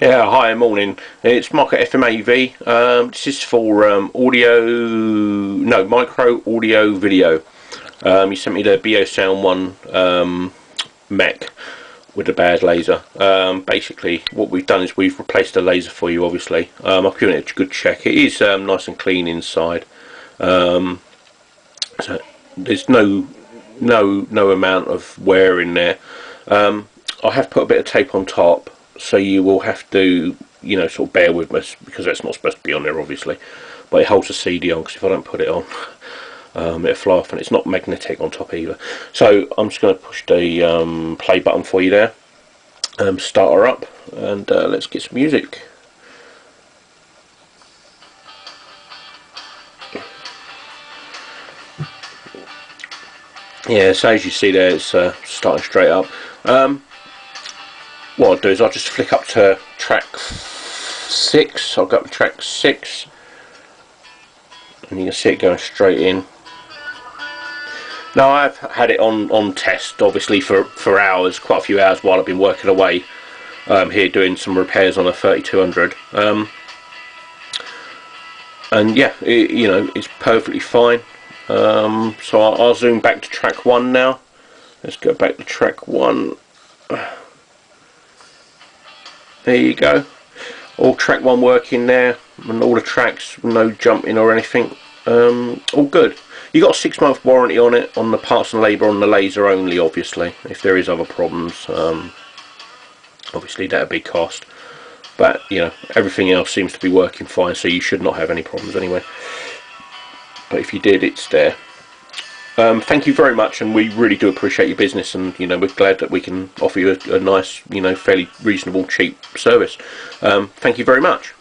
Yeah, hi, morning. It's Mark at FMAV. This is for micro audio video. You sent me the Beosound one mech with the bad laser. Basically, what we've done is we've replaced the laser for you. Obviously, I've given it a good check. It is nice and clean inside. So there's no amount of wear in there. I have put a bit of tape on top, so you will have to, sort of bear with us because that's not supposed to be on there, obviously. But it holds the CD on, because if I don't put it on, it'll fly off, and it's not magnetic on top either. So I'm just going to push the play button for you there. Start her up, and let's get some music. Yeah, so as you see there, it's starting straight up. What I'll do is I'll just flick up to track 6. I'll go up to track 6, and you can see it going straight in. Now, I've had it on test, obviously, for hours, quite a few hours, while I've been working away here doing some repairs on a 3200. And yeah, it's perfectly fine. So I'll zoom back to track 1 now. Let's go back to track 1. There you go. All track 1 working there, and all the tracks, no jumping or anything. All good. You got a 6-month warranty on it, on the parts and labour on the laser only, obviously. If there is other problems, obviously that'd be cost. But everything else seems to be working fine, so you should not have any problems anyway. But if you did, it's there. Thank you very much, and we really do appreciate your business, and we're glad that we can offer you a nice, fairly reasonable, cheap service. Thank you very much.